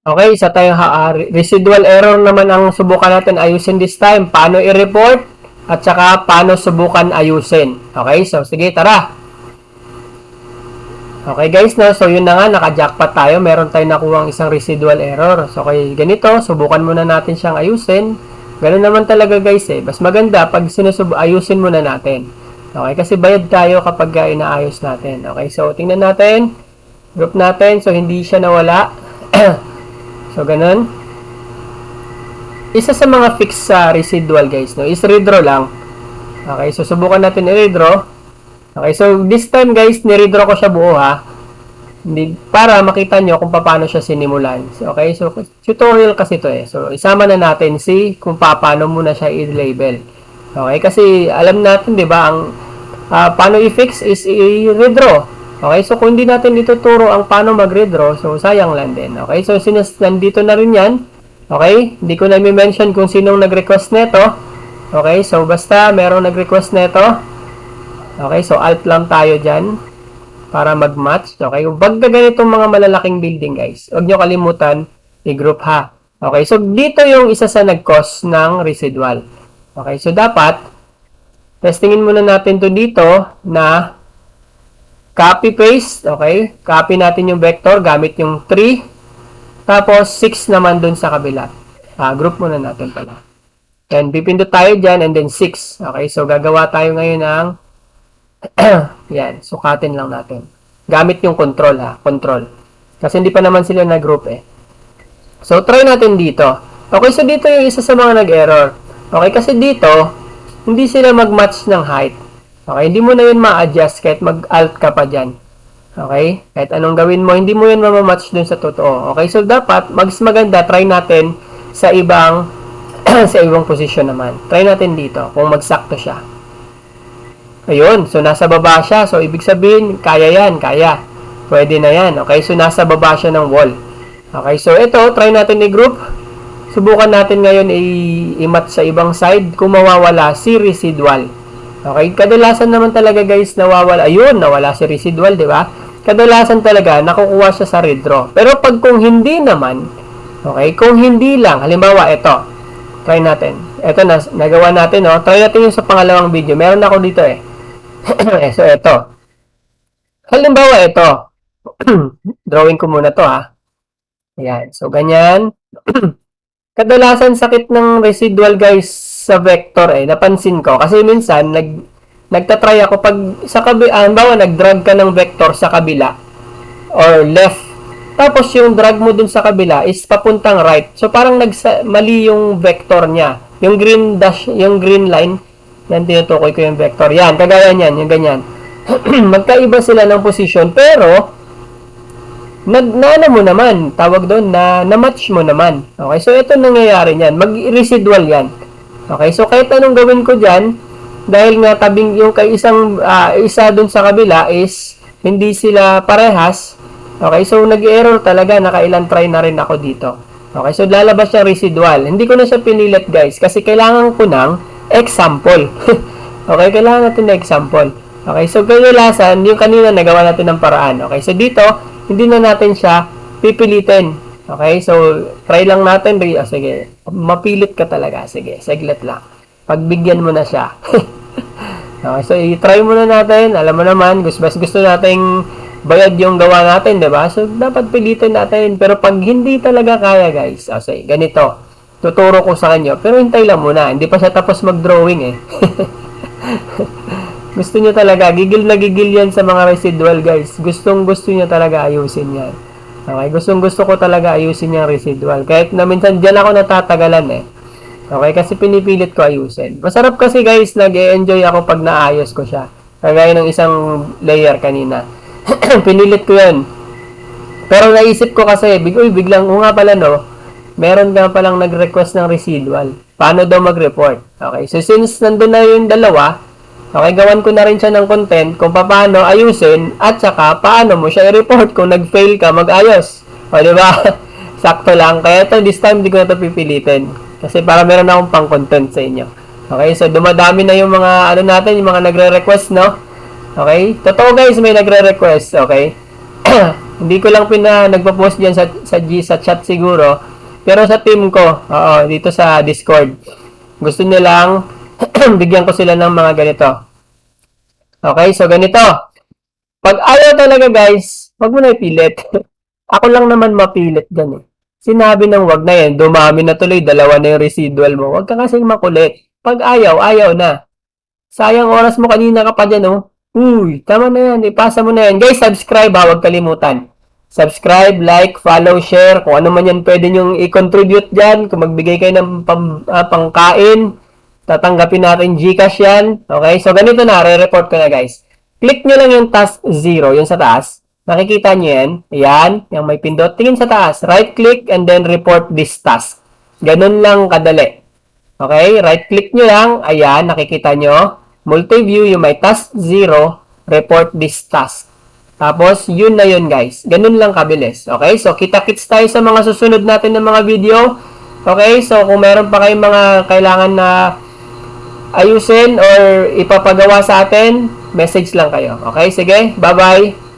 Okay, isa tayong residual error naman ang subukan natin ayusin this time. Paano i-report at saka paano subukan ayusin. Okay, so sige, tara. Okay guys, no? So yun na nga, naka-jackpot tayo. Meron tayong nakuha isang residual error. So okay, ganito, subukan muna natin siyang ayusin. Ganun naman talaga guys eh. Mas maganda pag ayusin muna natin. Okay, kasi bayad tayo kapag inaayos natin. Okay, so tingnan natin. Group natin, so hindi siya nawala. So, ganun. Isa sa mga fix sa residual, guys, no, is redraw lang. Okay, so subukan natin i-redraw. Okay, so this time, guys, ni-redraw ko siya buo, ha. Hindi, para makita nyo kung paano siya sinimulan. So, okay, so tutorial kasi to eh. So, isama na natin kung paano muna siya i-label. Okay, kasi alam natin, di ba, ang paano i-fix is i-redraw. Okay, so kung hindi natin ituturo ang paano mag-redraw, so sayang lang din. Okay, so since nandito na rin yan, okay, hindi ko na i-mention kung sinong nag-request neto. Okay, so basta merong nag-request neto. Okay, so alt lang tayo dyan para mag-match. Okay, pag ganitong mga malalaking building guys, huwag nyo kalimutan i-group ha. Okay, so dito yung isa sa nag-cause ng residual. Okay, so dapat testingin muna natin to dito na copy paste, okay? Copy natin yung vector gamit yung 3. Tapos 6 naman dun sa kabila. Group muna natin pala. And pipindot tayo dyan and then 6. Okay, so gagawa tayo ngayon ng yan, sukatin lang natin. Gamit yung control ha, control. Kasi hindi pa naman sila nag-group eh. So try natin dito. Okay, so dito yung isa sa mga nag-error. Okay, kasi dito hindi sila mag-match ng height. Okay, hindi mo na yun ma-adjust kahit mag-alt ka pa dyan. Okay, kahit anong gawin mo, hindi mo yun ma-match dun sa totoo. Okay, so dapat, mas maganda, try natin sa ibang sa ibang position naman. Try natin dito, kung magsakto siya. Ayun, so nasa baba siya. So, ibig sabihin, kaya yan, kaya. Pwede na yan. Okay, so nasa baba siya ng wall. Okay, so ito, try natin i-group. Subukan natin ngayon i-match sa ibang side kung mawawala si residual. Okay, kadalasan naman talaga guys nawawala. Ayun, nawala si residual, di ba? Kadalasan talaga nakukuha siya sa redraw. Pero pag kung hindi naman, okay, kung hindi lang, halimbawa ito. Try natin. Ito na nagawa natin, no. Try natin yung sa pangalawang video. Meron ako dito eh. So ito. Halimbawa ito. Drawing ko muna to ha. Ayan. So ganyan. Kadalasan sakit ng residual guys sa vector eh, napansin ko. Kasi minsan, nagtatry ako pag sa kabila, halimbawa, nag-drag ka ng vector sa kabila or left. Tapos yung drag mo dun sa kabila is papuntang right. So parang mali yung vector niya. Yung green dash, yung green line, yan tinutukoy ko yung vector. Yan, kagaya niyan, yung ganyan. Magkaiba sila ng position, pero na mo naman, tawag doon, na-match mo naman. Okay, so ito nangyayari niyan. Mag-residual yan. Okay, so kahit anong gawin ko dyan, dahil nga tabing yung kay isa doon sa kabila is hindi sila parehas. Okay, so nag-error talaga, nakailan try na rin ako dito. Okay, so lalabas yung residual. Hindi ko na siya pinilit guys, kasi kailangan ko ng example. Okay, kailangan natin ng example. Okay, so kadalasan, yung kanina nagawa natin ng paraan. Okay, so dito, hindi na natin siya pipilitin. Okay, so try lang natin. Sige, mapilit ka talaga. Sige, saglit lang. Pagbigyan mo na siya. Okay, so i-try muna natin. Alam mo naman, gusto nating bayad yung gawa natin, di ba? So dapat pilitin natin. Pero pag hindi talaga kaya guys, sige, ganito. Tuturo ko sa kanyo. Pero hintay lang muna. Hindi pa siya tapos mag-drawing eh. Gusto nyo talaga, gigil na gigil yan sa mga residual guys. Gusto nyo talaga ayusin yan. Okay, gusto ko talaga ayusin yung residual. Kahit na minsan dyan ako natatagalan eh. Okay, kasi pinipilit ko ayusin. Masarap kasi guys, nag-e-enjoy ako pag naayos ko siya. Kagaya ng isang layer kanina. Pinilit ko yan. Pero naisip ko kasi, biglang, nga pala no, meron nga palang nag-request ng residual. Paano daw mag-report? Okay, so since nandun na yung dalawa, okay, gawan ko na rin siya ng content kung paano ayusin at saka paano mo siya i-report kung nag-fail ka mag-ayos. O, diba? Sakto lang. Kaya ito, this time, di ko na ito pipilitin. Kasi para meron akong pang-content sa inyo. Okay, so dumadami na yung mga, natin, yung mga nagre-request, no? Okay? Totoo guys, may nagre-request. Okay? Hindi ko lang nagpo-post diyan sa chat siguro. Pero sa team ko, oo, dito sa Discord. Gusto nilang bigyan ko sila ng mga ganito. Okay, so ganito. Pag ayaw talaga guys, wag mo na ipilit. Ako lang naman mapilit dyan eh. Sinabi ng wag na yan, dumami na tuloy, dalawa na yung residual mo. Wag ka kasing makulit. Pag ayaw, ayaw na. Sayang oras mo kanina ka pa dyan oh. Uy, tama na yan, ipasa mo na yan. Guys, subscribe ha, wag kalimutan. Subscribe, like, follow, share, kung ano man yan pwede nyong i-contribute dyan. Kung magbigay kayo ng pangkain, tatanggapin natin Gcash yan. Okay, so ganito na, re-report ko na guys. Click nyo lang yung task 0, yung sa taas. Nakikita nyo yan. Ayan, yung may pindot. Tingin sa taas. Right click and then report this task. Ganun lang kadali. Okay, right click nyo lang. Ayan, nakikita nyo. Multi-view, yung may task 0, report this task. Tapos, yun na yun guys. Ganun lang kabilis. Okay, so kita-kits tayo sa mga susunod natin ng mga video. Okay, so kung meron pa kayong mga kailangan na ayusin or ipapagawa sa atin, message lang kayo. Okay, sige, bye-bye.